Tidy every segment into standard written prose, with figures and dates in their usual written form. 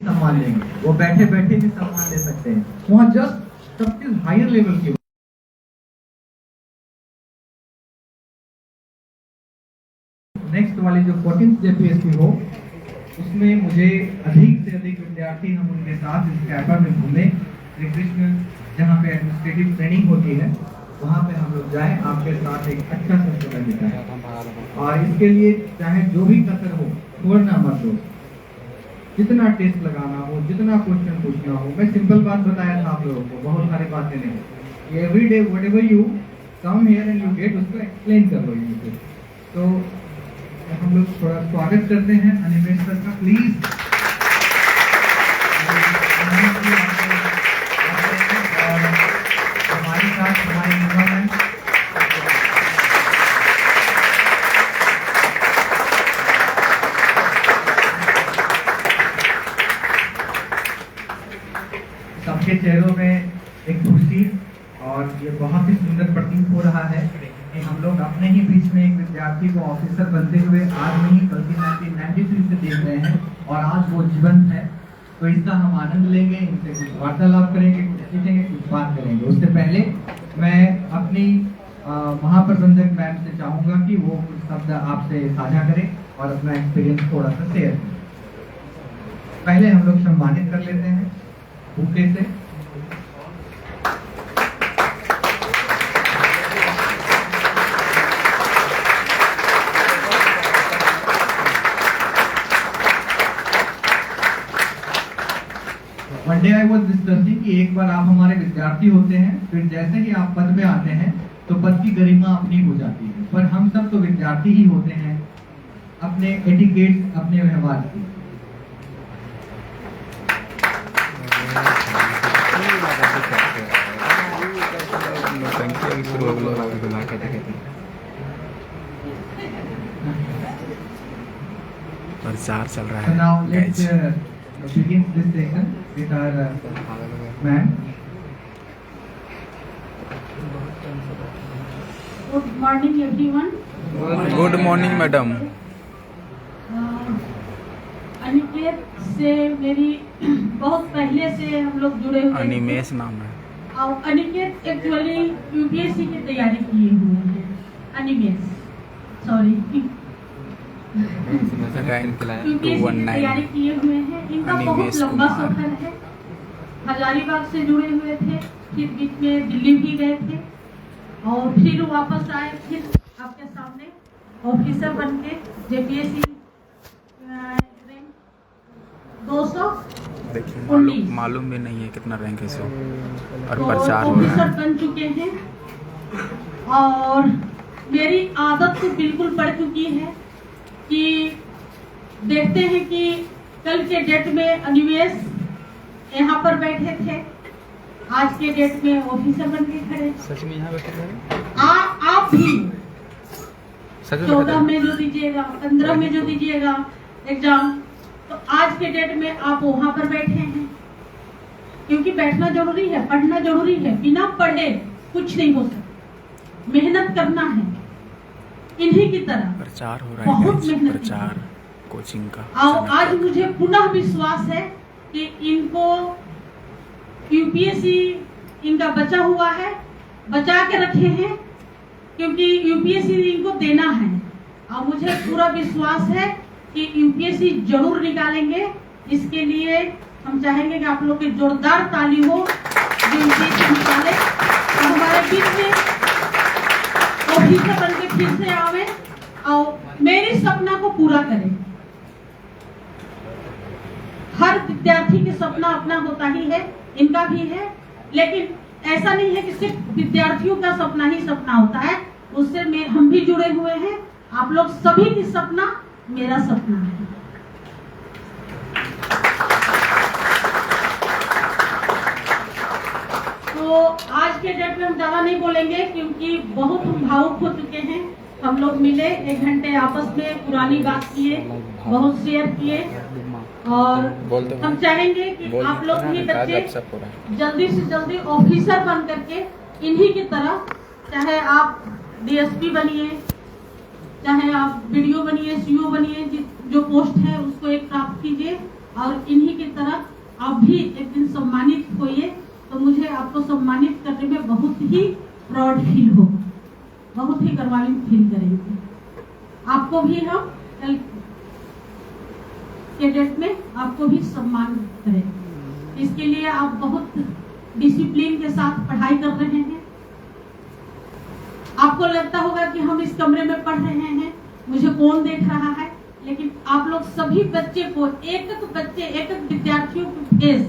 सम्मान लेंगे, वो बैठे बैठे भी सम्मान ले सकते हैं। वहाँ जस्ट सब चीज हायर लेवल की। नेक्स्ट वाली जो 14th JPSC हो, उसमें मुझे अधिक से अधिक विद्यार्थी हम उनके साथ इस कैंपस में घूमे। श्री कृष्ण जहाँ पे एडमिनिस्ट्रेटिव ट्रेनिंग होती है वहाँ पे हम लोग जाएं, आपके साथ एक अच्छा सा समय बिताएं। और इसके लिए चाहे जो भी कसर हो छोड़ना मत दो, जितना टेस्ट लगाना हो, जितना क्वेश्चन पूछना हो। मैं सिंपल बात बताया था आप लोगों को, बहुत सारी बातें नहीं। Every day whatever you come here and you get, उसको एक्सप्लेन कर लो मुझे। तो हम लोग थोड़ा स्वागत करते हैं अनिमेश सर का, प्लीज। हमारे साथ हमारे मेहमान सबके चेहरों में एक खुशी और ये बहुत ही सुंदर प्रतीत हो रहा है कि हम लोग अपने ही बीच में एक विद्यार्थी को ऑफिसर बनते हुए आज नहीं बल्कि 1993 से देख रहे हैं और आज वो जीवंत है। तो इसका हम आनंद लेंगे, इनसे कुछ वार्तालाप करेंगे, कुछ सीखेंगे, कुछ बात करेंगे। उससे पहले मैं अपनी महाप्रबंधक मैम से चाहूंगा कि वो कुछ शब्द आपसे साझा करें और अपना एक्सपीरियंस थोड़ा सा शेयर करें। पहले हम लोग सम्मानित कर लेते हैं बुके से। One day I was discussing कि एक बार आप हमारे विद्यार्थी होते हैं, फिर जैसे ही आप पद पे आते हैं तो पद की गरिमा अपनी हो जाती है, पर हम सब तो विद्यार्थी ही होते हैं अपने एटिकेट, अपने व्यवहार की। प्रचार चल रहा So है। now let's begin this session with our ma'am. Good morning everyone. Good morning madam. Aniket से मेरी बहुत पहले से हम लोग जुड़े हुए हैं। अनिमेश नाम है। और अनिकेत एक्चुअली यूपीएससी की तैयारी किए हुए हैं। अनिमेश सॉरी यूपीएससी की तैयारी किए हुए हैं। इनका बहुत लंबा सफर है। हजारीबाग से जुड़े हुए थे, फिर बीच में दिल्ली भी गए थे और फिर वापस आए, फिर आपके सामने ऑफिसर बन के जेपीएससी रैंक 219 देखिए मालूम भी नहीं है कितना रैंक है सो, और तो प्रचार हो रहा ऑफिसर है। बन चुके हैं। और मेरी आदत तो बिल्कुल पड़ चुकी है कि देखते हैं कि कल के डेट में अनिमेश यहाँ पर बैठे थे, आज के डेट में ऑफिसर बन के खड़े। सच में यहाँ बैठे थे? आप भी सच में 14 में जो दीजिएगा, 15 में जो दीजिएगा एग्जाम, तो आज के डेट में आप वहाँ पर बैठे हैं। क्योंकि बैठना जरूरी है, पढ़ना जरूरी है। बिना पढ़े कुछ नहीं हो सकता, मेहनत करना है इन्हीं की तरह। प्रचार हो रहा बहुत है, मेहनत प्रचार कोचिंग का। और आज मुझे पुनः विश्वास है कि इनको यूपीएससी इनका बचा हुआ है, बचा के रखे हैं, क्योंकि यूपीएससी इनको देना है। और मुझे पूरा विश्वास है कि यूपीएससी जरूर निकालेंगे। इसके लिए हम चाहेंगे कि आप लोग की जोरदार ताली हो जो यूपीएससी निकाले और हमारे बीच में ऑफिसर बन के फिर से आवे और मेरी सपना को पूरा करें। हर विद्यार्थी के सपना अपना होता ही है, इनका भी है, लेकिन ऐसा नहीं है कि सिर्फ विद्यार्थियों का सपना ही सपना होता है। उससे हम भी जुड़े हुए हैं। आप लोग सभी की सपना मेरा सपना है। तो आज के डेट में हम ज्यादा नहीं बोलेंगे क्योंकि बहुत हम भावुक हो चुके हैं। हम लोग मिले, 1 घंटे आपस में पुरानी बात किए, बहुत शेयर किए और हम चाहेंगे कि आप लोग भी बच्चे जल्दी से जल्दी ऑफिसर बन करके इन्हीं की तरह, चाहे आप डीएसपी बनिए, चाहे आप वीडियो बनिए, सीओ बनिए, जो पोस्ट है उसको एक प्राप्त कीजिए और इन्हीं की तरह आप भी एक दिन सम्मानित होइए, तो मुझे आपको सम्मानित करने में बहुत ही प्राउड फील होगा, बहुत ही गर्वान्वित फील करेंगे। आपको भी हम कल के डेट में आपको भी सम्मान करेंगे। इसके लिए आप बहुत डिसिप्लिन के साथ पढ़ाई कर रहे हैं। आपको लगता होगा कि हम इस कमरे में पढ़ रहे हैं, मुझे कौन देख रहा है, लेकिन आप लोग सभी बच्चे को एक एक विद्यार्थियों को फेस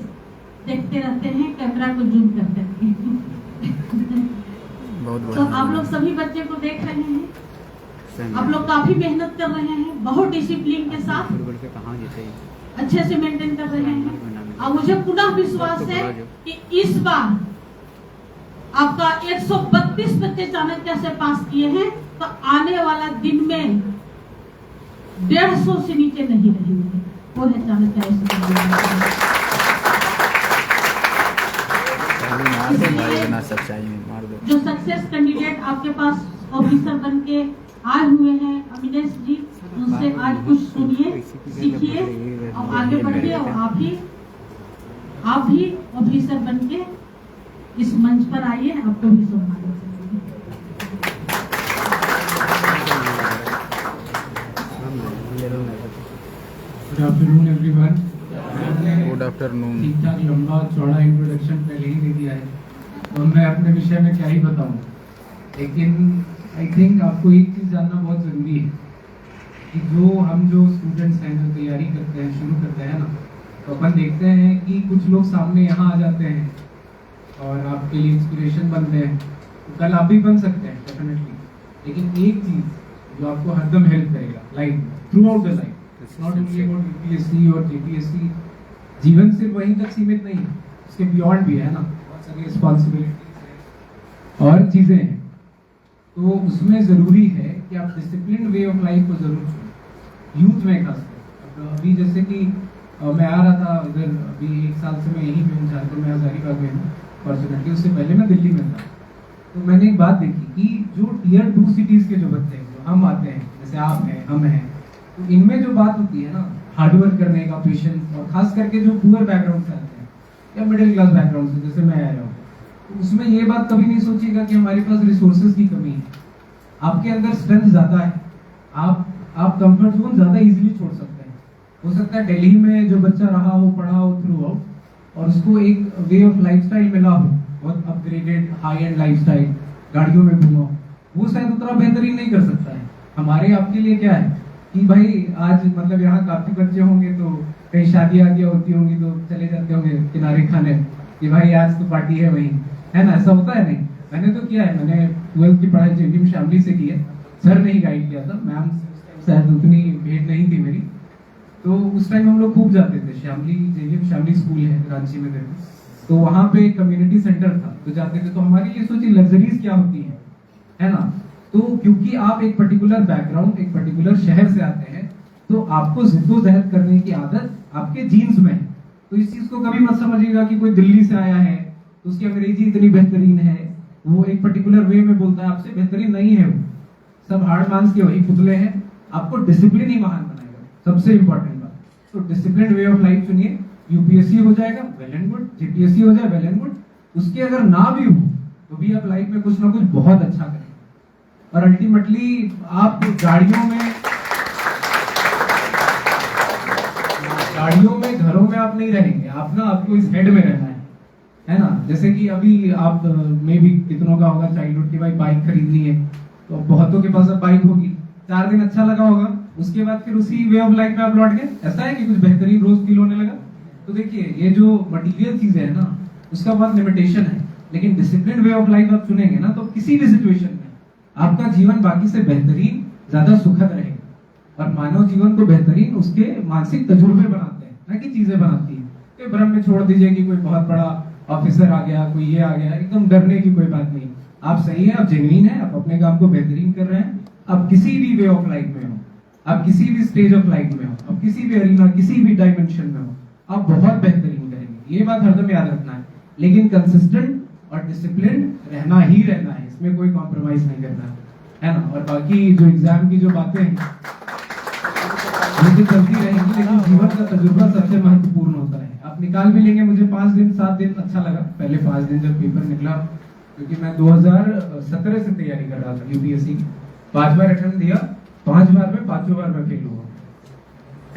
देखते रहते हैं, कैमरा को जूम करते रहते हैं। बहुत तो आप लोग सभी बच्चे को देख रहे हैं, आप लोग काफी मेहनत कर रहे हैं, बहुत डिसिप्लिन के साथ अच्छे से मेंटेन कर रहे हैं। और मुझे पूरा विश्वास है कि इस बार आपका 132 बच्चे चाणक्य से पास किए हैं, तो आने वाला दिन में 150 से नीचे नहीं रहेंगे। वो है चाणक्य। जो सक्सेस कैंडिडेट आपके पास ऑफिसर बन के आए हुए हैं अमिनेश जी, उनसे आज कुछ सुनिए, सीखिए और आगे बढ़िए। और आप भी ऑफिसर बन के इस मंच पर आइए, आपको भी सम्मानित करेंगे। Good afternoon everyone. Good afternoon. ठीक ठाक लंबा चौड़ा इंट्रोडक्शन पहले ही दे दिया है, तो मैं अपने विषय में क्या ही बताऊं, लेकिन आई थिंक आपको एक चीज़ जानना बहुत ज़रूरी है कि जो स्टूडेंट्स हैं, जो तैयारी करते हैं, शुरू करते हैं ना, तो अपन देखते हैं कि कुछ लोग सामने यहाँ आ जाते हैं और आपके लिए इंस्पिरेशन बनते हैं। तो कल आप भी बन सकते हैं डेफिनेटली, लेकिन एक चीज़ जो आपको हरदम हेल्प करेगा लाइफ में, through out the life, it's not only about UPSC और जेपीएससी। जीवन सिर्फ वहीं तक सीमित नहीं है, उसके बियॉन्ड भी है ना, बहुत सारी रिस्पॉन्सिबिलिटीज और चीज़ें हैं। तो उसमें ज़रूरी है कि आप डिसिप्लिन वे ऑफ लाइफ को ज़रूर चुनें, यूथ में खासकर। अभी जैसे कि मैं आ रहा था उधर, अभी 1 साल से मैं यहीं पे हूँ, झारखंड में हजारीबाग में हूँ फॉर्चुनेटली, उससे पहले मैं दिल्ली में था। तो मैंने एक बात देखी कि जो टियर 2 सिटीज़ के जो बच्चे हैं, जो हम आते हैं, जैसे आप हैं, हम हैं, तो इनमें जो बात होती है ना हार्डवर्क करने का, पेशेंस, और खास करके जो पुअर बैकग्राउंड से आते हैं या मिडिल क्लास बैकग्राउंड से, जैसे मैं आया हूँ, तो उसमें ये बात कभी नहीं सोचिएगा कि हमारे पास रिसोर्सेज की कमी है। आपके अंदर स्ट्रेंथ ज़्यादा है, आप कंफर्ट जोन ज़्यादा इजीली छोड़ सकते हैं। हो सकता है दिल्ली में जो बच्चा रहा हो, पढ़ा हो थ्रू आउट, और उसको एक वे ऑफ लाइफस्टाइल मिला हो, बहुत अपग्रेडेड हाई एंड लाइफस्टाइल, गाड़ियों में घूमो, वो शायद उतना बेहतरीन नहीं कर सकता है। हमारे आपके लिए क्या है कि भाई आज मतलब यहाँ काफी बच्चे होंगे, तो कहीं शादियाँ होती होंगी तो चले जाते होंगे किनारे खाने कि भाई आज तो पार्टी है वहीं, है ना, ऐसा होता है नहीं। मैंने तो किया है, मैंने 12th की पढ़ाई जेएनयू शामली से की है, सर ने ही गाइड किया था, मैम शायद उतनी भेंट नहीं थी मेरी, तो उस टाइम हम लोग खूब जाते थे शामली, जेएनयू शामली स्कूल है रांची में देखो, तो वहाँ पे कम्युनिटी सेंटर था, तो जाते थे। तो हमारे लिए सोचिए लग्जरीज क्या होती है ना। तो क्योंकि आप एक पर्टिकुलर बैकग्राउंड, एक पर्टिकुलर शहर से आते हैं, तो आपको जिद्दोजहद करने की आदत आपके जीन्स में है। तो इस चीज को कभी मत समझिएगा कि कोई दिल्ली से आया है तो उसकी अंग्रेजी इतनी बेहतरीन है, वो एक पर्टिकुलर वे में बोलता है, आपसे बेहतरीन नहीं है। वो सब हाड़ मांस के वही पुतले हैं। आपको डिसिप्लिन ही महान बनाएगा, सबसे इंपॉर्टेंट बात। तो डिसिप्लिन वे ऑफ लाइफ चुनिए। यूपीएससी हो जाएगा, वेल एंड गुड, जेपीएससी हो जाए, वेल एंड गुड। उसके अगर ना भी हो तो भी आप लाइफ में कुछ ना कुछ बहुत अच्छा करें। और अल्टीमेटली आप गाड़ियों में घरों में आप नहीं रहेंगे, आप ना आपको इस हेड में रहना है ना। जैसे कि अभी आप में भी कितनों का होगा चाइल्डहुड की भाई बाइक खरीदनी है, तो बहुतों के पास अब बाइक होगी, 4 दिन अच्छा लगा होगा, उसके बाद फिर उसी वे ऑफ लाइफ में आप लौट गए। ऐसा है कि कुछ बेहतरीन रोज फील होने लगा। तो देखिए ये जो मटीरियल चीजें है ना, उसका बहुत लिमिटेशन है, लेकिन डिसिप्लिन वे ऑफ लाइफ आप चुनेंगे ना, तो किसी भी सिचुएशन में आपका जीवन बाकी से बेहतरीन, ज्यादा सुखद रहेगा। और मानव जीवन को बेहतरीन उसके मानसिक तजुर्बे बनाते हैं, ना कि चीजें बनाती है। तो भ्रम में छोड़ दीजिए कि कोई बहुत बड़ा ऑफिसर आ गया, कोई ये आ गया, एकदम डरने की कोई बात नहीं। आप सही है, आप जेन्युइन है, आप अपने काम को बेहतरीन कर रहे हैं। आप किसी भी वे ऑफ लाइफ में हो, आप किसी भी स्टेज ऑफ लाइफ में हो, आप किसी भी अरीना, किसी भी डायमेंशन में हो, आप बहुत बेहतरीन करेंगे। ये बात हरदम याद रखना है। लेकिन कंसिस्टेंट और डिसिप्लिन रहना ही रहना है, इसमें कोई कॉम्प्रोमाइज नहीं करना है ना। और बाकी जो एग्जाम की जो बातें हैं ये तो चलती रहेगी, लेकिन जीवन का तजुर्बा सबसे महत्वपूर्ण होता है। आप निकाल भी लेंगे, मुझे 5 दिन 7 दिन अच्छा लगा पहले 5 दिन जब पेपर निकला, क्योंकि मैं 2017 से तैयारी कर रहा था यूपीएससी की। 5 बार अटेम्प्ट दिया, 5 बार में 5 बार में फेल हुआ,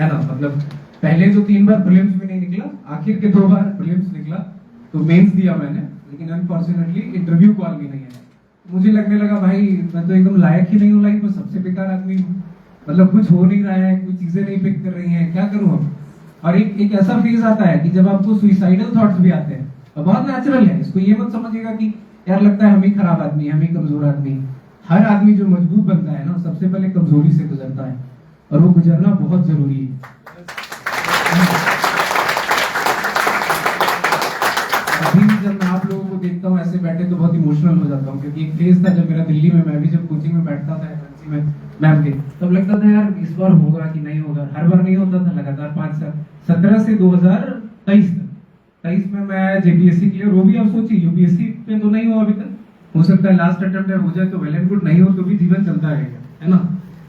है ना। मतलब पहले तो 3 बार प्रीलिम्स में नहीं निकला, आखिर के 2 बार प्रीलिम्स निकला, तो मेंस दिया मैंने, लेकिन अनफॉर्चुनेटली इंटरव्यू कॉल भी नहीं आया। मुझे लगने लगा भाई मैं तो एकदम लायक ही नहीं हूँ लाइफ में, सबसे बेकार आदमी हूँ, मतलब कुछ हो नहीं रहा है, कुछ चीजें नहीं पिक कर रही हैं, क्या करूँ अब। और एक ऐसा फेज आता है कि जब आपको सुइसाइडल थॉट्स भी आते हैं, और बहुत नेचुरल है, इसको ये मत समझिएगा कि यार लगता है हम ही खराब आदमी, हम ही कमजोर आदमी। हर आदमी जो मजबूत बनता है ना, सबसे पहले कमजोरी से गुजरता है, और वो गुजरना बहुत जरूरी है। अभी भी जब मैं आप लोगों को देखता हूँ ऐसे बैठे तो बहुत इमोशनल हो जाता हूँ, क्योंकि एक फेज था जब मेरा दिल्ली में, मैं भी जब कोचिंग में बैठता था एमएनसी में मैम के, तब लगता था यार इस बार होगा कि नहीं होगा, हर बार नहीं होता था, लगातार 5 साल 17 से 2023 तक। 23 में मैं जेपीएससी क्लियर, वो भी आप सोचिए यूपीएससी में तो नहीं हुआ अभी तक, हो सकता है लास्ट अटेम्प्ट हो जाए तो वेल एंड गुड, नहीं हो तो भी जीवन चलता रहेगा, है ना।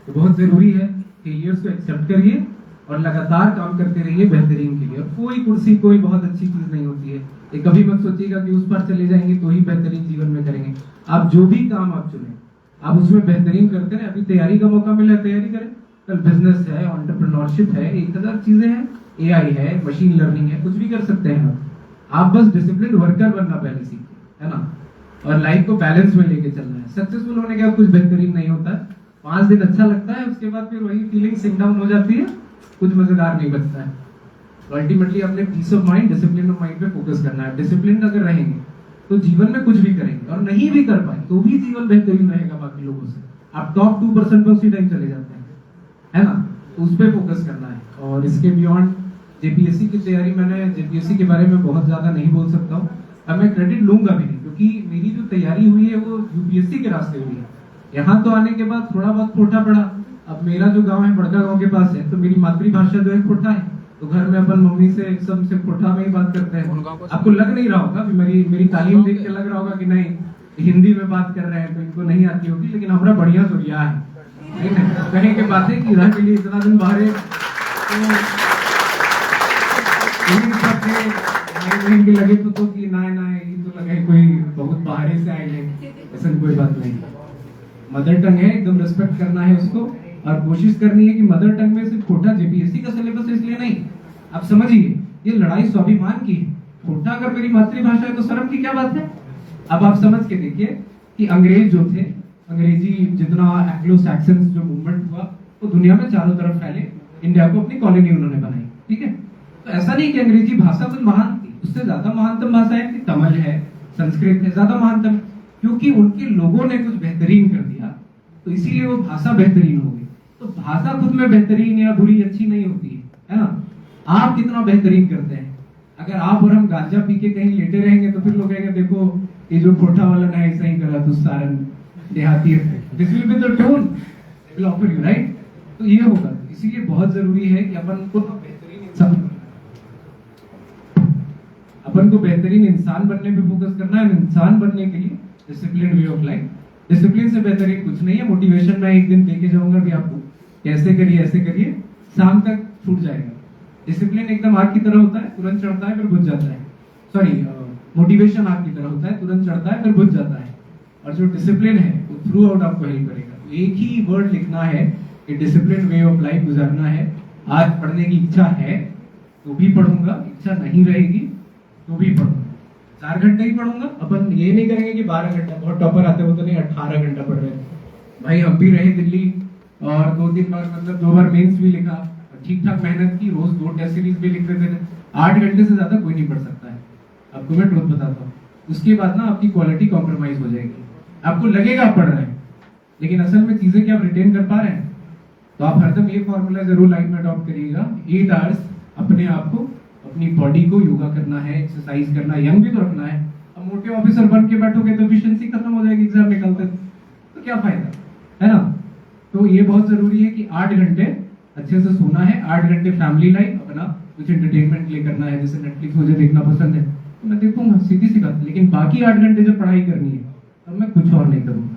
तो बहुत जरूरी है फेलियर्स को एक्सेप्ट करिए और लगातार काम करते रहिए बेहतरीन के लिए। और कोई कुर्सी कोई बहुत अच्छी चीज नहीं होती है, ये कभी मत सोचिएगा कि उस पर चले जाएंगे तो ही बेहतरीन जीवन में करेंगे। आप जो भी काम आप चुने, आप उसमें बेहतरीन करते रहे। अभी तैयारी का मौका मिला है, तैयारी करें, कल बिजनेस है, एंटरप्रेन्योरशिप है, 1000 चीजें हैं, एआई है, मशीन लर्निंग है, कुछ भी कर सकते हैं आप बस डिसिप्लिन वर्कर बनना पहले सीखिए, है ना, और लाइफ को बैलेंस में लेके चलना है। सक्सेसफुल होने के बाद कुछ बेहतरीन नहीं होता है, 5 दिन अच्छा लगता है, उसके बाद फिर वही फीलिंग सिंक डाउन हो जाती है, कुछ मजेदार नहीं बचता है। अल्टीमेटली अपने peace of mind, discipline of mind पे फोकस करना है। डिसिप्लिन अगर रहेंगे तो जीवन में कुछ भी करेंगे, और नहीं भी कर पाए तो भी जीवन बेहतरीन रहेगा बाकी लोगों से। आप टॉप 2% पे उसी टाइम चले जाते हैं, है ना, तो उस पर फोकस करना है। और इसके बियॉन्ड जेपीएससी की तैयारी, मैंने जेपीएससी के बारे में बहुत ज्यादा नहीं बोल सकता हूँ, अब मैं क्रेडिट लूंगा भी नहीं, क्योंकि मेरी जो तैयारी हुई है वो यूपीएससी के रास्ते हुई है। यहाँ तो आने के बाद थोड़ा बहुत खोटा पड़ा। अब मेरा जो गांव है बड़का गांव के पास है, तो मेरी मातृभाषा जो है खोटा है, तो घर में अपन मम्मी से सबसे खोटा में ही बात करते हैं। आपको लग नहीं रहा होगा, मेरी तालीम देख के लग रहा होगा कि नहीं हिंदी में बात कर रहे हैं तो इनको नहीं आती होगी, लेकिन हमारा बढ़िया सुरिया है, कहीं के बातें कि इधर के लिए इतना दिन बाहर लगे तो कि ना ये तो लगे कोई बहुत बाहर से आए हैं, ऐसा कोई बात नहीं। मदर टंग है, एकदम रिस्पेक्ट करना है उसको, और कोशिश करनी है कि मदर टंग में सिर्फ खोटा जेपीएससी का सिलेबस इसलिए नहीं, आप समझिए ये लड़ाई स्वाभिमान की है। खोटा अगर मेरी मातृभाषा है तो शर्म की क्या बात है। अब आप समझ के देखिए कि अंग्रेज जो थे, अंग्रेजी जितना एंग्लो सैक्सन जो मूवमेंट हुआ वो दुनिया में चारों तरफ फैले, इंडिया को अपनी कॉलोनी उन्होंने बनाई, ठीक है। तो ऐसा नहीं कि अंग्रेजी भाषा कुछ महान थी, उससे ज्यादा महानतम भाषाएं थी, तमिल है, संस्कृत है, ज्यादा महानतम, क्योंकि उनके लोगों ने कुछ बेहतरीन कर दिया, तो इसीलिए वो भाषा बेहतरीन हो गई। तो भाषा खुद में बेहतरीन या बुरी अच्छी नहीं होती है ना, आप कितना बेहतरीन करते हैं। अगर आप और हम गांजा पी के कहीं लेटे रहेंगे तो फिर लोग कहेंगे देखो ये जो खोटा वाला ना ऐसा ही करा तो सारन देहाती, this will be the tone will offer you, right. तो ये होगा, इसीलिए बहुत जरूरी है कि अपन को बेहतरीन इंसान बनने पे फोकस करना है। इंसान बनने के लिए discipline way of life, discipline से बेहतरीन कुछ नहीं है। मोटिवेशन मैं एक दिन देके जाऊंगा भी आपको, कैसे करिए ऐसे करिए, शाम तक छूट जाएगा। डिसिप्लिन एकदम आग की तरह होता है, तुरंत चढ़ता है फिर बुझ जाता है। सॉरी, मोटिवेशन आग की तरह होता है, तुरंत चढ़ता है फिर बुझ जाता है, और जो डिसिप्लिन है वो थ्रू आउट आपको हेल्प करेगा। तो एक ही वर्ड लिखना है कि डिसिप्लिन वे ऑफ लाइफ गुजारना है। आज पढ़ने की इच्छा है तो भी पढ़ूंगा, इच्छा नहीं रहेगी तो भी पढ़ूंगा, 4 घंटे ही पढ़ूंगा। अपन ये नहीं करेंगे कि 12 घंटा, बहुत टॉपर आते हो तो नहीं 18 घंटा पढ़ रहे थे भाई। हम भी रहे दिल्ली और 2-3 बार, मतलब 2 बार मेंस भी लिखा, ठीक ठाक मेहनत की, रोज 2 टेस्ट सीरीज भी लिख रहे थे। 8 घंटे से ज्यादा कोई नहीं पढ़ सकता है, आपको मैं ट्रूथ बताता हूँ। उसके बाद ना आपकी क्वालिटी कॉम्प्रोमाइज हो जाएगी, आपको लगेगा आप पढ़ रहे हैं, लेकिन असल में चीजें क्या आप रिटेन कर पा रहे हैं। तो आप हरदम ये फॉर्मूला जरूर लाइफ में अडॉप्ट करिएगा, 8 आवर्स अपने आप को, अपनी बॉडी को योगा करना है, एक्सरसाइज करना है, यंग भी तो रखना है। अब मोटे ऑफिसर बन के बैठोगे तो एफिशिएंसी खत्म हो जाएगी एग्जाम निकलते तो क्या फायदा, है ना। तो ये बहुत जरूरी है कि 8 घंटे अच्छे से सोना है, 8 घंटे फैमिली लाइफ अपना कुछ एंटरटेनमेंट के लिए करना है। जैसे नेटफ्लिक्स मुझे देखना पसंद है तो मैं देखूंगा, सीधी सी बात। लेकिन बाकी 8 घंटे जब पढ़ाई करनी है तब मैं कुछ और नहीं करूंगा,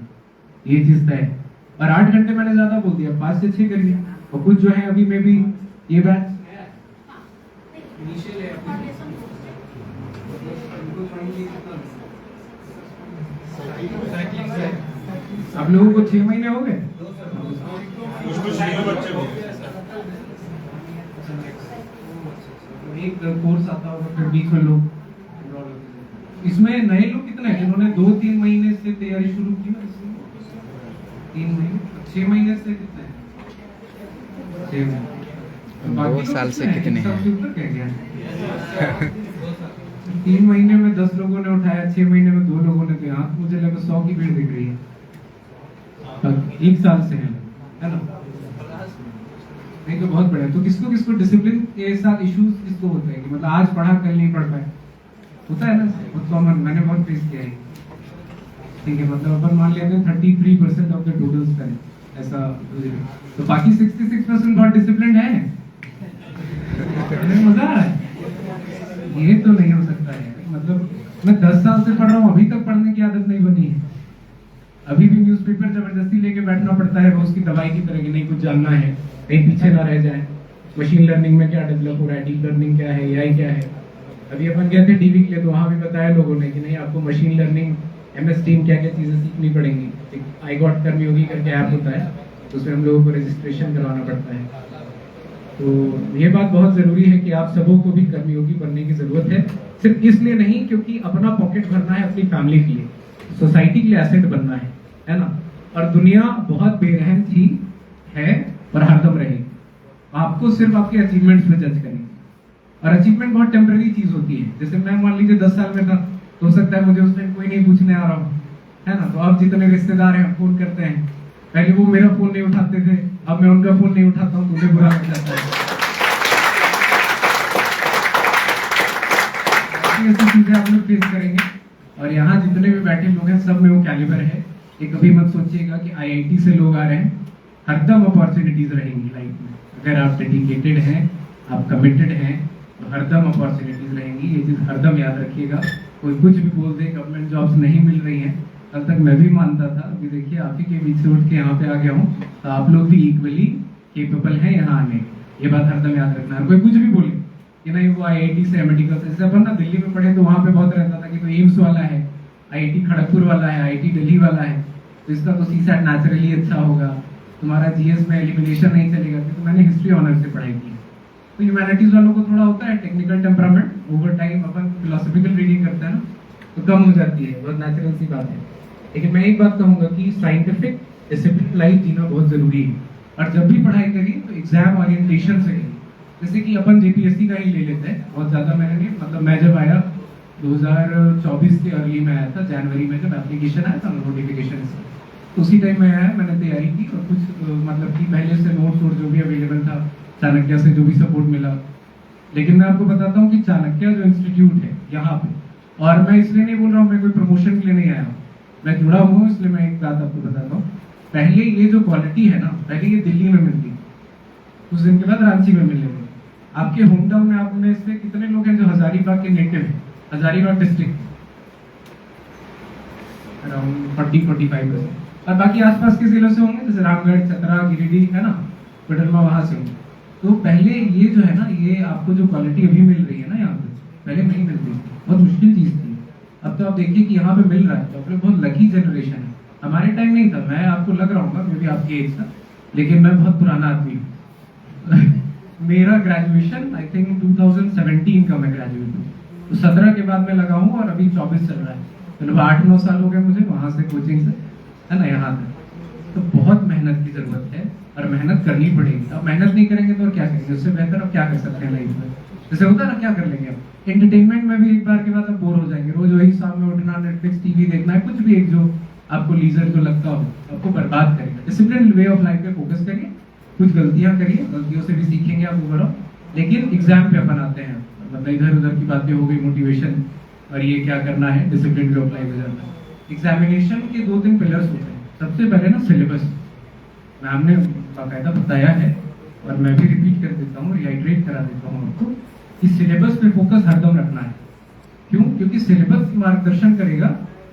ये चीज तय है। और 8 घंटे मैंने ज्यादा बोल दिया, 5 से 6 करिए, और कुछ जो है अभी में भी ये बैच इनिशियल है आप लोगों को 6 महीने हो गए? एक कोर्स आता होगा फिर बीच में लोग, इसमें नए लोग कितने हैं जिन्होंने 2-3 महीने से तैयारी शुरू की ना? 3 महीने, 6 महीने से कितने हैं? 6 महीने। 2 साल से कितने हैं? 3 महीने में 10 लोगों ने उठाया, 6 महीने में 2 लोगों ने दिया। मुझे लगा 100 की भीड़ दिख रही है। 1 साल से है ना? नहीं तो बहुत बड़ा है। तो किसको किसको डिसिप्लिन के साथ इश्यूज किसको होते हैं कि मतलब आज पढ़ा कल नहीं पढ़ पाए, होता है ना? बहुत कॉमन, मैंने बहुत फेस किया है। ठीक है, मतलब अपन मान लेते हैं 33% ऑफ द टोटल स्पेंड ऐसा, तो बाकी 66% बहुत डिसिप्लिन है। मजा आ रहा है? ये तो नहीं हो सकता है। मतलब मैं 10 साल से पढ़ रहा हूँ, अभी तक पढ़ने की आदत नहीं बनी है। अभी भी न्यूज़पेपर जबरदस्ती लेके बैठना पड़ता है रोज की दवाई की तरह, कि नहीं कुछ जानना है, कहीं पीछे ना रह जाए। मशीन लर्निंग में क्या डेवलप हो रहा है, डीप लर्निंग क्या है, एआई क्या है। अभी अपन गए थे डीवी के लिए, तो वहाँ भी बताया लोगों ने कि नहीं आपको मशीन लर्निंग, MS टीम क्या क्या चीजें सीखनी पड़ेंगी। एक आई गॉट कर्मयोगी करके ऐप होता है, तो उसमें हम लोगों को रजिस्ट्रेशन करवाना पड़ता है। तो ये बात बहुत जरूरी है कि आप सबों को भी कर्मयोगी बनने की जरूरत है। सिर्फ इसलिए नहीं क्योंकि अपना पॉकेट भरना है, अपनी फैमिली के लिए, सोसाइटी के लिए एसेट बनना है ना? और दुनिया बहुत बेरहम थी, है और हरदम रहेगी। आपको सिर्फ आपके अचीवमेंट्स पे जज करेंगे, और अचीवमेंट बहुत टेम्पररी चीज होती है। जैसे मैं मान लीजिए 10 साल में था, तो हो सकता है मुझे उस टाइम कोई नहीं पूछने आ रहा हो, है ना? तो अब जितने रिश्तेदार हैं फोन करते हैं, पहले वो मेरा फोन नहीं उठाते थे, अब मैं उनका फोन नहीं उठाता हूँ, मुझे बुरा लग जाता है। ऐसी चीजें आप लोग फेस करेंगे। और यहाँ जितने भी बैठे लोग हैं, सब में वो कैलिबर है। ये कभी मत सोचिएगा कि IIT से लोग आ रहे हैं। हरदम अपॉर्चुनिटीज रहेंगी लाइफ में। अगर आप डेडिकेटेड हैं, आप कमिटेड हैं, तो हरदम अपॉर्चुनिटीज रहेंगी। ये चीज हरदम याद रखिएगा। कोई कुछ भी बोल दे, गवर्नमेंट जॉब्स नहीं मिल रही हैं, कल तक मैं भी मानता था कि देखिए आप ही के बीच से उठ के यहाँ पे आ गया हूँ, तो आप लोग भी इक्वली केपेबल हैं यहाँ आने। ये बात हरदम याद रखना है। कोई कुछ भी बोले कि नहीं वो IIT से, मेडिकल से, जैसे अपन ना दिल्ली में पढ़े तो वहाँ पे बहुत रहता था कि तो एम्स वाला है, IIT खड़गपुर वाला है, IIT दिल्ली वाला है, तो इसका तो CSAT नेचुरली अच्छा होगा, तुम्हारा GS में एलिमिनेशन नहीं चलेगा। तो मैंने हिस्ट्री ऑनर्स से पढ़ाई की। तो ह्यूमैनिटीज वालों को थोड़ा होता है टेक्निकल टेम्परामेंट, ओवर टाइम अपन फिलोसफिकल रीडिंग करते हैं ना, तो कम हो जाती है, बहुत नेचुरल सी बात है। लेकिन मैं एक बात कहूंगा कि साइंटिफिक डिसिप्लिन लाइफ जीना बहुत जरूरी है। और जब भी पढ़ाई करिए तो एग्जाम ओरिएंटेशन से करिए। जैसे कि अपन JPSC का ही ले लेते हैं, बहुत ज्यादा मैंने नहीं, मतलब मैं जब आया 2024 के अर्ली में आया था, जनवरी में जब एप्लीकेशन आया था नोटिफिकेशन से, तो उसी टाइम में आया, मैंने तैयारी की और कुछ मतलब कि पहले से नोट्स और जो भी अवेलेबल था, चाणक्य से जो भी सपोर्ट मिला। लेकिन मैं आपको बताता हूँ कि चाणक्य जो इंस्टीट्यूट है यहाँ पे, और मैं इसलिए नहीं बोल रहा हूँ, मैं कोई प्रमोशन के लिए नहीं आया हूँ, मैं जुड़ा हूँ, इसलिए मैं एक बात आपको बताता हूँ। पहले ये जो क्वालिटी है ना, पहले ये दिल्ली में मिलती, कुछ दिन के बाद रांची में मिलने लगी। आपके होम टाउन में आप में से कितने लोग हैं जो हजारीबाग के नेटिव हैं? हजारीबाग डिस्ट्रिक्ट अराउंड 40-45%, और बाकी आसपास के जिलों से होंगे, जैसे रामगढ़, चतरा, गिरिडीह, है ना, कोडरमा, वहां से होंगे। तो पहले ये जो है ना, ये आपको जो क्वालिटी अभी मिल रही है ना यहाँ पे, पहले नहीं मिलती थी, बहुत मुश्किल चीज थी। अब तो आप देखिए कि यहाँ पे मिल रहा है, तो आप लोग बहुत लकी जनरेशन है। हमारे टाइम नहीं था, मैं आपको लग रहा हूँ मे बी आपकी एज का, लेकिन मैं बहुत पुराना आदमी हूँ। मेरा ग्रेजुएशन आई थिंक 2017 का मैं ग्रेजुएट हूँ, तो 17 के बाद मैं लगा हूँ और अभी 24 चल रहा है, मतलब 8-9 साल हो गए मुझे वहां से कोचिंग से, है ना, यहाँ तक। तो बहुत मेहनत की जरूरत है और मेहनत करनी पड़ेगी। अब मेहनत नहीं करेंगे तो और क्या करेंगे? उससे बेहतर अब क्या कर सकते हैं लाइफ में? जैसे होता है ना, क्या कर लेंगे अब एंटरटेनमेंट में भी एक बार के बाद अब बोर हो जाएंगे, रोज वही शाम में उठना, नेटफ्लिक्स टीवी देखना है, कुछ भी एक जो आपको लीजर जो लगता हो, आपको बर्बाद करेगा। डिसिप्लिन वे ऑफ लाइफ पे फोकस करिए, कुछ गलतियां करिए, गलतियों से भी सीखेंगे आप ओवरऑल। लेकिन एग्जाम पे अपन आते हैं, मतलब इधर उधर की बातें हो गई, मोटिवेशन और ये क्या करना है, डिसिप्लिन वे ऑफ लाइफ में एग्जामिनेशन के 2-3 पिलर्स होते हैं। सबसे पहले ना सिलेबस, मैम ने बाकायदा बताया है और मैं भी रिपीट कर देता हूँ, रिहाइड्रेट करा देता हूँ आपको, कि सिलेबस पे फोकस हरदम रखना है। क्यों? क्योंकि सिलेबस मार्गदर्शन करेगा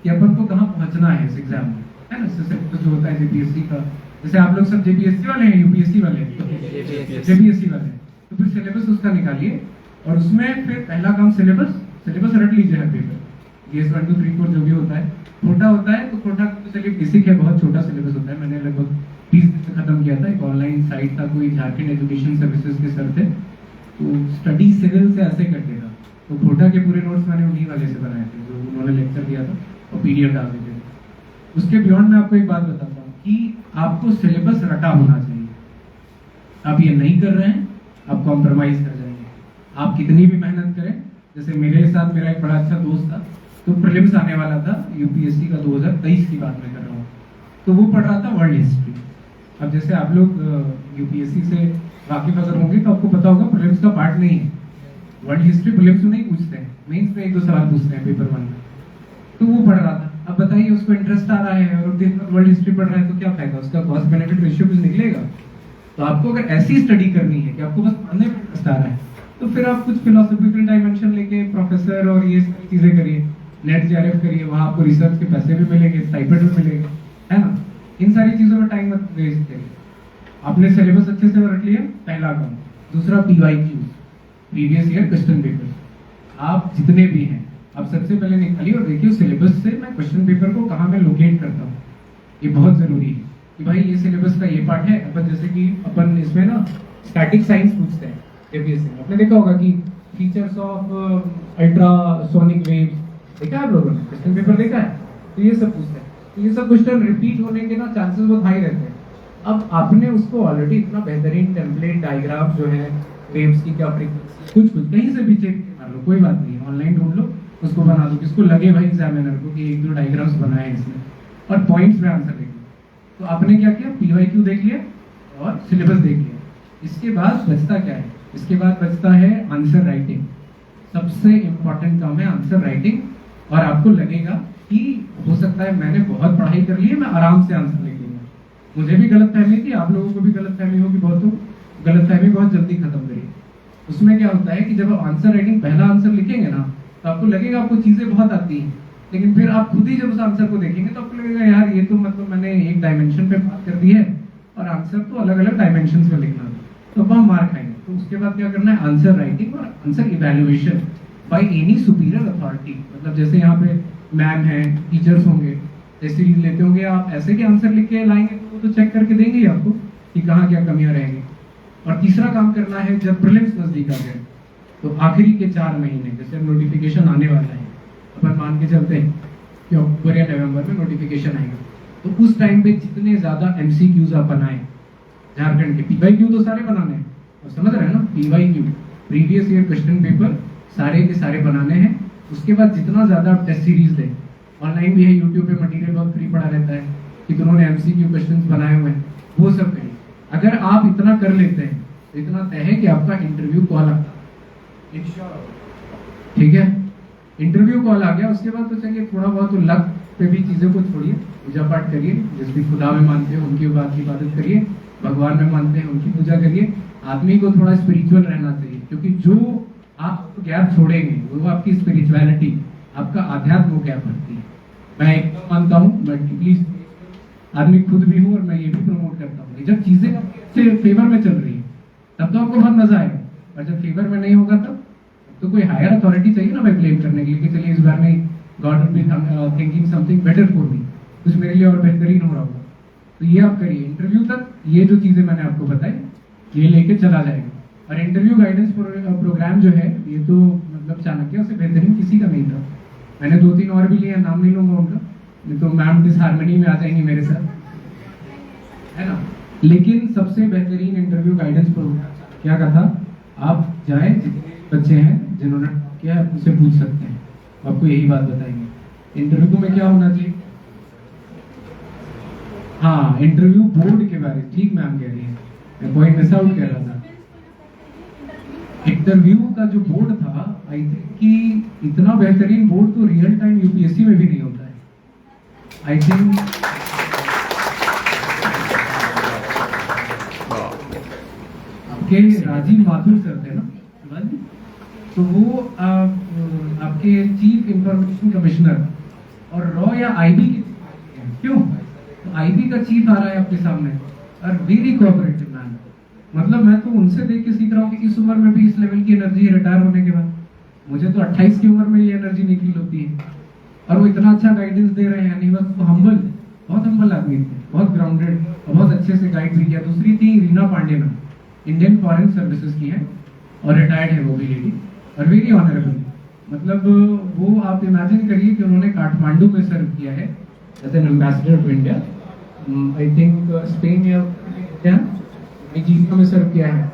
कि अपन को कहाँ पहुंचना है इस एग्जाम में, है ना। सिलेबस जो होता है JPSC का, जैसे आप लोग सब जेपीएससी वाले हैं, यूपीएससी वाले हैं, जेपीएससी वाले हैं, तो फिर सिलेबस उसका निकालिए और उसमें फिर पहला काम सिलेबस रट लीजिए हर पेपर, GS 1 2 3 4 जो भी होता है। खोटा होता है तो खोटा तो चलिए बेसिक है, बहुत छोटा सिलेबस होता है। मैंने लगभग 30 दिन से खत्म किया था। एक ऑनलाइन साइट था, कोई झारखंड एजुकेशन सर्विसेज के सर थे, तो स्टडी सिविल से ऐसे करके था, तो खोटा के पूरे नोट्स मैंने उन्हीं वाले से बनाए थे जो उन्होंने लेक्चर दिया था और PDF डाल देते थे। उसके बियॉन्ड मैं आपको एक बात बताता हूँ कि आपको सिलेबस रटा होना चाहिए। आप ये नहीं कर रहे हैं, आप कॉम्प्रोमाइज कर जाएंगे। आप कितनी भी मेहनत करें, जैसे मेरे साथ मेरा एक बड़ा अच्छा दोस्त था, तो प्रीलिम्स आने वाला था यूपीएससी का 2023 की बात मैं कर रहा हूँ, तो वो पढ़ रहा था वर्ल्ड हिस्ट्री। अब जैसे आप लोग यूपीएससी से वाकिफ अगर होंगे तो आपको पता होगा प्रीलिम्स का पार्ट नहीं है, वर्ल्ड हिस्ट्री प्रीलिम्स में नहीं पूछते हैं, मेंस में 1-2 सवाल पूछते हैं पेपर 1 में। तो वो पढ़ रहा था। अब बताइए उसको इंटरेस्ट आ रहा है और दिन भर वर्ल्ड हिस्ट्री पढ़ रहा है तो क्या फायदा, उसका कॉस्ट बेनिफिट रेशियो कुछ निकलेगा? तो आपको अगर ऐसी स्टडी करनी है कि आपको बस पढ़ने में इंटरेस्ट आ रहा है, तो फिर आप कुछ फिलोसॉफिकल डायमेंशन लेके प्रोफेसर और ये सारी चीजें करिए, नेट JRF करिए, वहां आपको रिसर्च के पैसे भी मिलेंगे, स्टाइपेंड भी मिलेगा, है ना। इन सारी चीजों में टाइम मत वेस्ट करिए। आपने सिलेबस अच्छे से रख लिया, पहला काम। दूसरा PYQ, previous year question paper. आप जितने भी हैं, आप सबसे पहले निकालिए और देखिए सिलेबस से मैं क्वेश्चन पेपर को कहाँ मैं लोकेट करता हूँ। ये बहुत जरूरी है कि भाई ये सिलेबस का ये पार्ट है। अपन जैसे कि अपन इसमें ना स्टैटिक साइंस पूछते हैं जेपीएससी में, आपने देखा होगा कि फीचर्स ऑफ अल्ट्रासोनिक वेव्स देखा है आप लोगों ने, क्वेश्चन पेपर देखा है, तो ये सब पूछते हैं। तो ये सब क्वेश्चन रिपीट होने के ना चांसेस बहुत हाई रहते हैं। अब आपने उसको ऑलरेडी इतना बेहतरीन टेम्पलेट डायग्राफ जो है वेव्स की क्या फ्रीक्वेंसी, कुछ कहीं से भी चेक मार लो, कोई बात नहीं, ऑनलाइन ढूंढ लो, उसको बना दो। किसको लगे भाई एग्जामिनर को कि 1-2 डायग्राम्स बनाए हैं इसमें और पॉइंट्स में आंसर लिख लो। तो आपने क्या किया, PYQ देख लिया और सिलेबस देख लिया। इसके बाद बचता क्या है, इसके बाद बचता है आंसर राइटिंग। सबसे इंपॉर्टेंट काम है आंसर राइटिंग। और आपको लगेगा कि हो सकता है मैंने बहुत पढ़ाई कर ली है, मैं आराम से आंसर लिख लूंगा। मुझे भी गलत फहमी थी, आप लोगों को भी गलत फहमी होगी बहुत, तो गलत फहमी बहुत जल्दी खत्म करिए। उसमें क्या होता है कि जब आप आंसर राइटिंग पहला आंसर लिखेंगे ना, तो आपको लगेगा आपको चीजें बहुत आती हैं, लेकिन फिर आप खुद ही जब उस आंसर को देखेंगे तो आपको लगेगा यार ये तो मतलब मैंने एक डायमेंशन पे बात कर दी है और आंसर तो अलग अलग डायमेंशन में लिखना है, तो अब हम मार खाएंगे। तो उसके बाद क्या करना है, आंसर राइटिंग और answer evaluation by any superior authority. मतलब जैसे यहाँ पे मैम है, टीचर्स होंगे, जैसे सीरीज लेते होंगे, आप ऐसे के आंसर लिख के लाएंगे तो वो तो चेक करके देंगे ही आपको कि कहाँ क्या कमियां रहेंगी। और तीसरा काम करना है, जब प्रीलिम्स नजदीक आ गए तो आखिरी के 4 महीने, जैसे नोटिफिकेशन आने वाला है, अपन मान के चलते हैं कि अक्टूबर या नवंबर में नोटिफिकेशन आएगा, तो उस टाइम पे जितने ज्यादा MCQs आप बनाए झारखंड के, PYQ तो सारे बनाने हैं, और समझ रहे हैं ना, PYQ previous year question paper सारे के सारे बनाने हैं। उसके बाद जितना ज्यादा आप टेस्ट सीरीज दें, ऑनलाइन भी है, यूट्यूब पे मटेरियल बहुत फ्री पड़ा रहता है कि उन्होंने MCQ क्वेश्चन बनाए हुए हैं, वो सब करिए। अगर आप इतना कर लेते हैं तो इतना तय है कि आपका इंटरव्यू कॉल आता है, ठीक है। इंटरव्यू कॉल आ गया, उसके बाद तो चलिए थोड़ा बहुत तो लक पे भी चीजों को छोड़िए, पूजा पाठ करिए, जिस भी खुदा में मानते हैं उनकी बात की इबादत करिए, भगवान में मानते हैं उनकी पूजा करिए। आदमी को थोड़ा स्पिरिचुअल रहना चाहिए, क्योंकि जो आप गैप छोड़ेंगे वो आपकी स्पिरिचुअलिटी, आपका आध्यात्म गैप भरती है। मैं एकदम मानता हूँ, मैं प्लीज आदमी खुद भी हूँ और मैं ये भी प्रमोट करता हूँ, जब चीजें आपके फेवर में चल रही है तब तो आपको बहुत मजा आएगा, और जब फेवर में नहीं होगा तब तो कोई हायर अथॉरिटी चाहिए ना भाई ब्लेम करने के लिए कि चलिए इस बार में God will be thinking something better for me, कुछ मेरे लिए और बेहतरीन हो रहा होगा। तो ये आप करिए, इंटरव्यू तक ये जो चीजें मैंने आपको बताई ये लेके चला जाएगा। और इंटरव्यू गाइडेंस प्रोग्राम जो है ये तो मतलब चाणक्य से बेहतरीन किसी का नहीं था। मैंने 2-3 और भी लिए, नाम नहीं लूंगा उनका, नहीं तो मैम डिसहार्मनी में आ जाएंगी मेरे साथ, है ना। लेकिन सबसे बेहतरीन इंटरव्यू गाइडेंस प्रोग्राम क्या का था, आप जाए जितने बच्चे हैं जिन्होंने क्या है उनसे पूछ सकते हैं, आपको यही बात बताएंगे। इंटरव्यू में क्या होना चाहिए, हाँ इंटरव्यू बोर्ड के बारे में, ठीक मैम कह रही है, मैं पॉइंट मिस आउट कर रहा था। इंटरव्यू का जो बोर्ड था, आई थिंक कि इतना बेहतरीन बोर्ड तो रियल टाइम यूपीएससी में भी नहीं होता है। आई थिंक आपके राजीव माथुर सर थे ना, तो वो आपके चीफ इंफॉर्मेशन कमिश्नर और रॉ या आईबी की, क्यों तो आईबी का चीफ आ रहा है आपके सामने और वेरी कोऑपरेटिव मैन। मतलब मैं तो उनसे देख के सीख रहा हूँ कि इस उम्र में भी इस लेवल की एनर्जी है रिटायर होने के बाद। मुझे तो 28 की उम्र में ये एनर्जी नहीं फील होती है, और वो इतना अच्छा गाइडेंस दे रहे हैं। नहीं बस हम्बल, बहुत हम्बल आदमी थे, बहुत ग्राउंडेड और बहुत अच्छे से गाइड भी किया। दूसरी थी Reena Pandey ma'am, Indian foreign services की है और रिटायर्ड है वो भी लेडी, और वेरी ऑनरेबल। मतलब वो आप इमेजिन करिए कि उन्होंने काठमांडू में सर्व किया है as an ambassador to India, I think Spain या नाइजीरिया में सर्व किया है।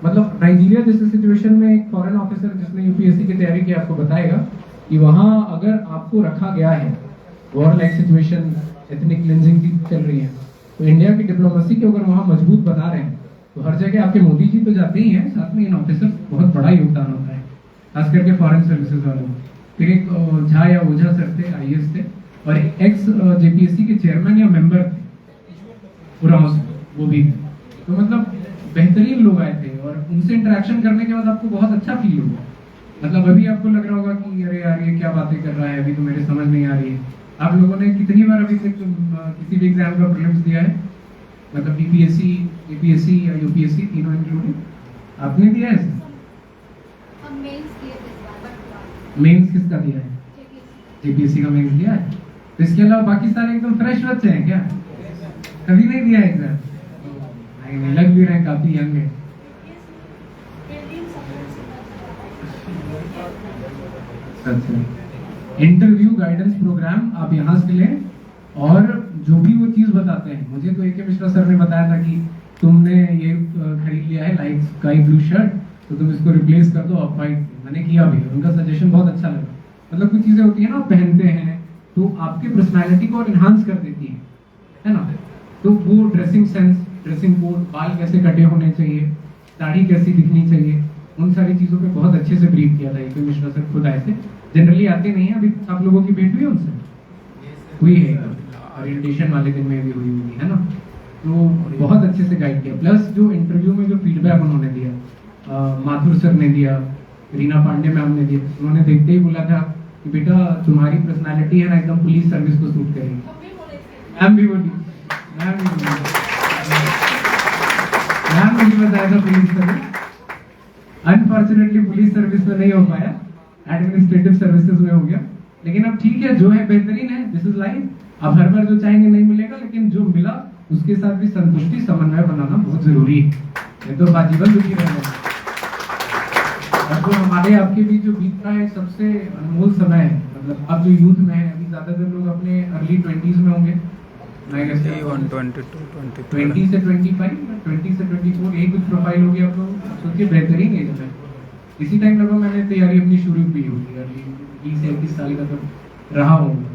मतलब नाइजीरिया जैसे सिचुएशन में एक फॉरेन ऑफिसर जिसने यूपीएससी की तैयारी की आपको बताएगा कि वहाँ अगर आपको रखा गया है, war like situation, ethnic cleansing की चल रही है, तो इंडिया की डिप्लोमेसी को अगर वहाँ मजबूत बना रहे हैं तो हर जगह आपके मोदी जी तो जाते ही हैं, साथ में इन ऑफिसर बहुत बड़ा योगदान होता है, खास करके फॉरेन सर्विसेज वालों। फिर एक झा या ओझा सर थे, आईएएस थे, और एक एक्स जेपीएससी के चेयरमैन या मेंबर थे उराव से, वो भी। तो मतलब बेहतरीन लोग आए थे और उनसे इंटरेक्शन करने के बाद आपको बहुत अच्छा फील होगा। मतलब अभी आपको लग रहा होगा कि अरे यार ये क्या बातें कर रहा है, अभी तो मेरे समझ नहीं आ रही है। आप लोगों ने कितनी बार अभी तक किसी भी एग्जाम का प्रीलिम्स दिया है? मतलब बीपीएससी, एपीएससी या यूपीएससी तीनों इंक्लूडिंग आपने दिया है? मेंस किसका दिया है? जेपीएससी का मेंस दिया है। तो इसके अलावा बाकी सारे एकदम फ्रेश बच्चे हैं क्या? कभी नहीं दिया एग्जाम? नहीं, लग भी रहे हैं काफी यंग है। अच्छा, इंटरव्यू गाइडेंस प्रोग्राम आप यहाँ से लें, और जो भी वो चीज बताते हैं, मुझे तो AK मिश्रा सर ने बताया था कि तुमने ये खरीद लिया है लाइट स्काई ब्लू शर्ट, तो तुम इसको रिप्लेस कर दो ऑफ वाइट। मैंने किया भी, उनका सजेशन बहुत अच्छा लगा। मतलब कुछ चीजें होती है ना, पहनते हैं तो आपकी पर्सनैलिटी को और इन्हांस कर देती है ना। तो वो ड्रेसिंग सेंस, ड्रेसिंग कोड, बाल कैसे कटे होने चाहिए, दाढ़ी कैसी दिखनी चाहिए, उन सारी चीजों पे बहुत अच्छे से ब्रीफ किया था। AK मिश्रा सर खुद आए थे, जनरली आते नहीं है। अभी आप लोगों की भेंट हुई है उनसे? हुई है, ओरिएंटेशन वाले दिन में भी हुई हुई है ना। तो बहुत अच्छे से गाइड किया। प्लस जो इंटरव्यू में जो फीडबैक उन्होंने दिया, माथुर सर ने दिया, रीना पांडे मैम ने दिया, उन्होंने देखते ही बोला था कि बेटा तुम्हारी पर्सनालिटी है ना एकदम पुलिस सर्विस को सूट करेगी। मैम भी बोली, मैम मुझे बताया था police service. Unfortunately police service में नहीं हो पाया, एडमिनिस्ट्रेटिव सर्विसेज में हो गया। लेकिन अब ठीक है, जो है बेहतरीन है, दिस इज लाइफ। अब हर बार जो चाहेंगे नहीं मिलेगा, लेकिन जो मिला उसके साथ भी संतुष्टि, समन्वय बनाना बहुत जरूरी है। ये तो बाजीवन दुखी रह गए। और जो हमारे आपके बीच जो बीत रहा है सबसे अनमोल समय है। मतलब अब जो यूथ में है, अभी ज्यादातर लोग अपने अर्ली 20s में होंगे, 20 से 25, 20 से 24, यही कुछ प्रोफाइल होगी आप लोग। सोचिए बेहतरीन एज में इसी टाइम लगभग मैंने तैयारी अपनी शुरू की होगी, अर्ली 20 से 21 साल का तो रहा होगा।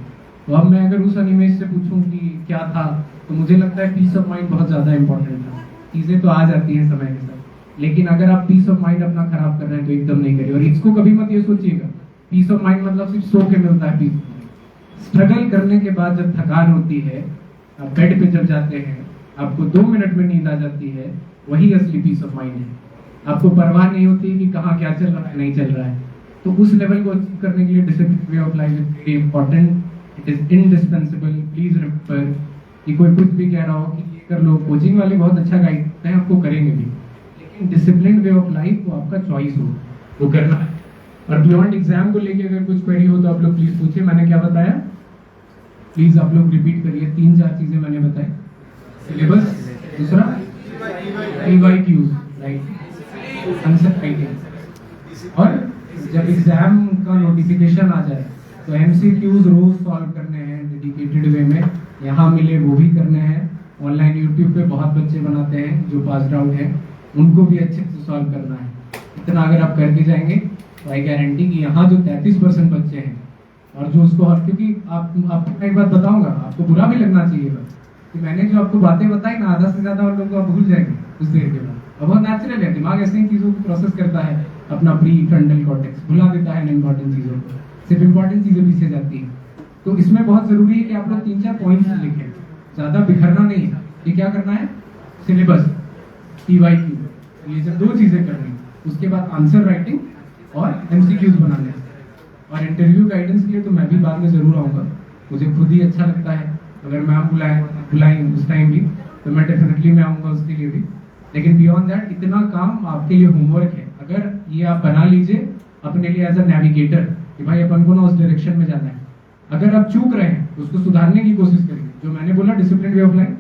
तो अब मैं अगर उस अनिमेश से पूछूं कि क्या था, तो मुझे लगता है पीस ऑफ माइंड बहुत ज्यादा इंपॉर्टेंट था। चीजें तो आ जाती हैं समय के साथ, लेकिन अगर आप पीस ऑफ माइंड अपना खराब कर रहे हैं तो एकदम नहीं करिए। और इसको कभी मत ये सोचिएगा पीस ऑफ माइंड मतलब सिर्फ सो के मिलता है पीस। स्ट्रगल करने के बाद जब थकान होती है, आप बेड पे जब जाते हैं, आपको 2 मिनट में नींद आ जाती है, वही असली पीस ऑफ माइंड है। आपको परवाह नहीं होती कि कहाँ क्या चल रहा है, नहीं चल रहा है। तो उस लेवल को अचीव करने के लिए discipline way of life is very important, it is indispensable. Please remember कि कोई कुछ भी कह रहा हो कि ये कर लो, कोचिंग वाले बहुत अच्छा गाइड करते हैं, आपको करेंगे भी, लेकिन डिसिप्लिन वे ऑफ लाइफ वो आपका चॉइस हो, वो करना है। और बियॉन्ड एग्जाम को लेके अगर कुछ क्वेरी हो तो आप लोग प्लीज पूछिए। मैंने क्या बताया, प्लीज आप लोग रिपीट करिए। 3-4 चीजें मैंने बताई। सिलेबस, दूसरा EYQs, राइट, आंसर राइटिंग। और जब एग्जाम का नोटिफिकेशन आ जाए तो MCQs रोज सॉल्व करने हैं डेडिकेटेड वे में, यहाँ मिले वो भी करने हैं। ऑनलाइन यूट्यूब पे बहुत बच्चे बनाते हैं जो पास आउट हैं, उनको भी अच्छे से सॉल्व करना है। इतना अगर आप करके जाएंगे तो आई गारंटी कि यहाँ जो 33% बच्चे हैं, और जो उसको, क्योंकि आपको एक बात बताऊंगा, आपको बुरा भी लगना चाहिए बस कि मैंने जो आपको बातें बताई ना, आधा से ज्यादा और लोगों को आप भूल जाएंगे कुछ देर के बाद। और बहुत नेचुरल है, दिमाग ऐसे ही चीजों को प्रोसेस करता है, अपना प्री फ्रंटल कॉर्टेक्स भुला देता है इम्पोर्टेंट चीजों को, सिर्फ इंपॉर्टेंट चीजें पीछे जाती हैं। तो इसमें बहुत जरूरी है कि आप लोग 3-4 पॉइंट्स लिखें, ज्यादा बिखरना नहीं है। ये क्या करना है, सिलेबस, EYQ, ये जब 2 चीजें करनी, उसके बाद आंसर राइटिंग और MCQs बनाने। और इंटरव्यू गाइडेंस के लिए तो मैं भी बाद में जरूर आऊंगा, मुझे खुद ही अच्छा लगता है। अगर मैम बुलाए बुलाई उस टाइम भी, तो मैं डेफिनेटली मैं आऊँगा उसके लिए भी। लेकिन बियॉन्ड दैट इतना काम आपके लिए होमवर्क है, अगर ये आप बना लीजिए अपने लिए एज अ नेविगेटर कि भाई अपन को ना उस डायरेक्शन में जाना है। अगर आप चूक रहे हैं तो उसको सुधारने की कोशिश करेंगे। जो मैंने बोला डिसिप्लिन वे ऑफ लाइफ,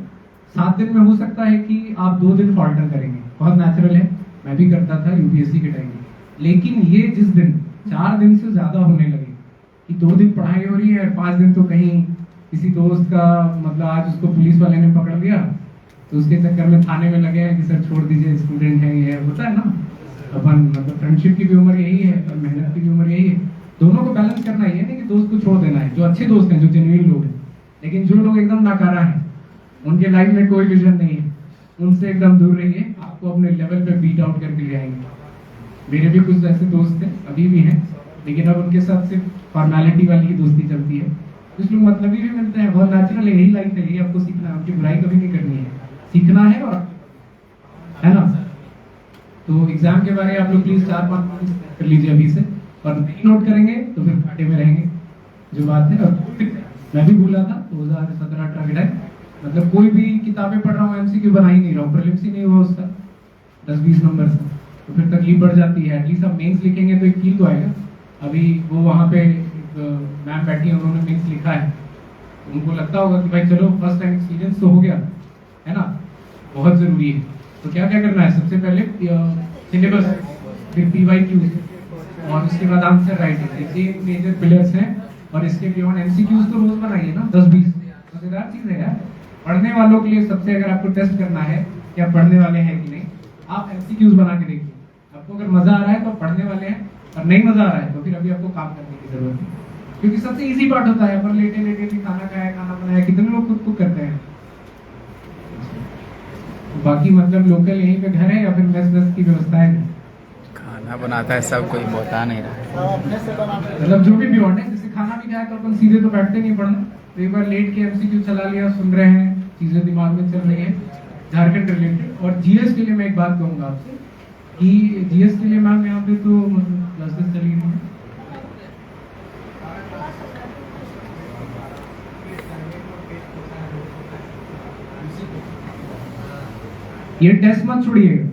7 दिन में हो सकता है कि आप 2 दिन फॉल्टर करेंगे, बहुत नेचुरल है, मैं भी करता था यूपीएससी के टाइम में। लेकिन ये जिस दिन 4 दिन से ज्यादा होने लगे कि 2 दिन पढ़ाई हो रही है और 5 दिन तो कहीं किसी दोस्त का मतलब आज उसको पुलिस वाले ने पकड़ लिया तो उसके चक्कर में थाने में लगे हैं कि सर छोड़ दीजिए, स्टूडेंट है, ये होता है ना। अपन मतलब फ्रेंडशिप की भी उम्र यही है और मेहनत की भी उम्र यही है, दोनों को बैलेंस करना ही है, नहीं कि दोस्त को छोड़ देना है। जो अच्छे दोस्त हैं, जो जेन्युइन लोग हैं, लेकिन जो लोग एकदम नाकारा हैं, उनके लाइफ में कोई विजन नहीं है, उनसे एकदम दूर रहिए, आपको अपने लेवल पे बीट आउट करके ले आएंगे। मेरे भी कुछ ऐसे दोस्त हैं, अभी भी हैं, लेकिन अब उनके साथ सिर्फ फॉर्मेलिटी वाली ही दोस्ती चलती है। कुछ लोग मतलबी भी मिलते हैं, बहुत नेचुरल है, यही लाइफ है, यही आपको सीखना है, उनकी बुराई कभी नहीं करनी है, सीखना है और है ना। तो एग्जाम के बारे में आप लोग प्लीज 4-5 कर लीजिए अभी से, और नहीं नोट करेंगे तो फिर घाटे में रहेंगे, जो बात है। और मैं भी भूला था 2017-18 के टाइम, मतलब कोई भी किताबें पढ़ रहा हूँ, एमसीक्यू बना ही नहीं रहा हूँ, प्रीलिम्स ही नहीं हुआ उसका 10-20 नंबर से, तो फिर तकलीफ बढ़ जाती है। एटलीस्ट आप मेंस लिखेंगे तो एक फील तो आएगा। अभी वो वहाँ पे मैम बैठी है, उन्होंने मेंस लिखा है, उनको लगता होगा कि भाई चलो फर्स्ट टाइम एक्सपीरियंस तो हो गया है ना, बहुत जरूरी है। तो क्या क्या करना है, सबसे पहले सिलेबस, फिर पीवाईक्यूज और उसके बाद आंसर राइटिंग, ये मेजर पिलर्स हैं। और इसके बियॉन्ड एमसीक्यूज तो रोज बनाइए ना, 10-20, मजेदार चीज है यार। पढ़ने वालों के लिए सबसे, अगर आपको टेस्ट करना है कि आप पढ़ने वाले हैं कि नहीं, आप एमसीक्यूज बना के देखिए। आपको अगर मजा आ रहा है तो पढ़ने वाले हैं, और नहीं मजा आ रहा है तो फिर अभी आपको काम करने की जरूरत है, क्योंकि सबसे इजी पार्ट होता है। अपन लेटे लेटे भी खाना खाया, खाना बनाया, कितने लोग खुद कुक करते हैं। बाकी मतलब लोकल यहीं पे घर है या फिर मेस की व्यवस्था है? खाना बनाता है सब, कोई बता नहीं रहा है। मतलब जो भी बियॉन्ड है, जैसे खाना भी खाया तो अपन सीधे तो बैठते नहीं पढ़ना, तो एक बार लेट के एमसीक्यू चला लिया, सुन रहे हैं, चीजें दिमाग में चल रही है झारखंड रिलेटेड। और जीएस के लिए मैं एक बात कहूंगा आपसे कि जीएस के लिए मैम यहाँ पे तो मतलब क्लासेस चली रही है, ये टेस्ट मत छोड़िएगा,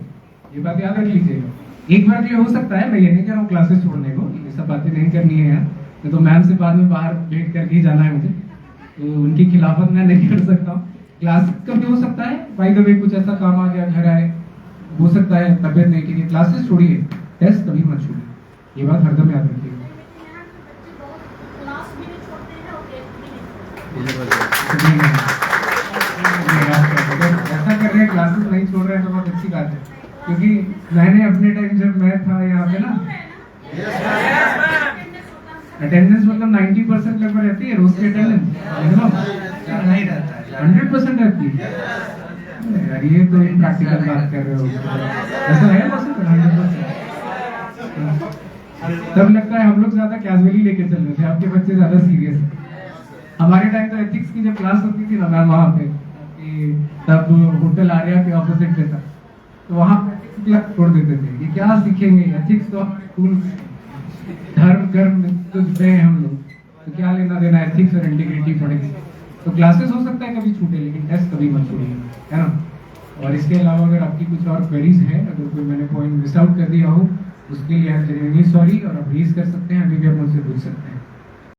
ये बात याद रख लीजिएगा। एक बार ये हो सकता है, मैं ये नहीं कह रहा हूँ क्लासेस छोड़ने को, ये सब बातें नहीं करनी है यार, तो मैम से बाद में बाहर वेट करके ही जाना है मुझे, तो उनकी खिलाफत मैं नहीं कर सकता हूँ। क्लासेस कभी हो सकता है, बाय द वे कुछ ऐसा काम आ गया, घर आए, हो सकता है तबियत नहीं ठीक है, क्लासेस छोड़िए, टेस्ट कभी मत छोड़िए, ये बात हरदम याद रखिएगा। ऐसा कर रहे हैं, क्लासेस नहीं छोड़ रहे हैं तो बहुत अच्छी बात है, क्योंकि मैंने अपने टाइम जब मैं था यहाँ पे ना, अटेंडेंस मतलब 90% लगभग रहती है रोज की अटेंडेंस, नहीं रहता है, 100% रहती है यार। ये तो प्रैक्टिकल बात कर रहे हो, ऐसा है बस 100%। तब लगता है हम लोग ज्यादा कैजुअली लेके चल रहे थे, आपके बच्चे ज्यादा सीरियस है। हमारे टाइम तो एथिक्स की जब क्लास होती थी ना मैम वहाँ पे, तब होटल आर्या के ऑपोजिट पे था, तो वहाँ पे क्लास छोड़ देते थे कि क्या सीखेंगे, एथिक्स तो स्कूल धर्म तो गए हम लोग, तो क्या लेना देना एथिक्स और इंटीग्रिटी पढ़ेंगे। तो क्लासेस हो सकता है कभी छूटे, लेकिन टेस्ट कभी मत छोड़िए, है ना। और इसके अलावा अगर आपकी कुछ और क्वेरीज है, अगर कोई मैंने पॉइंट मिस आउट कर दिया हो, उसके लिए आई एम जेन्युइनली सॉरी, और आप रेज कर सकते हैं, अभी भी आप मुझसे पूछ सकते हैं।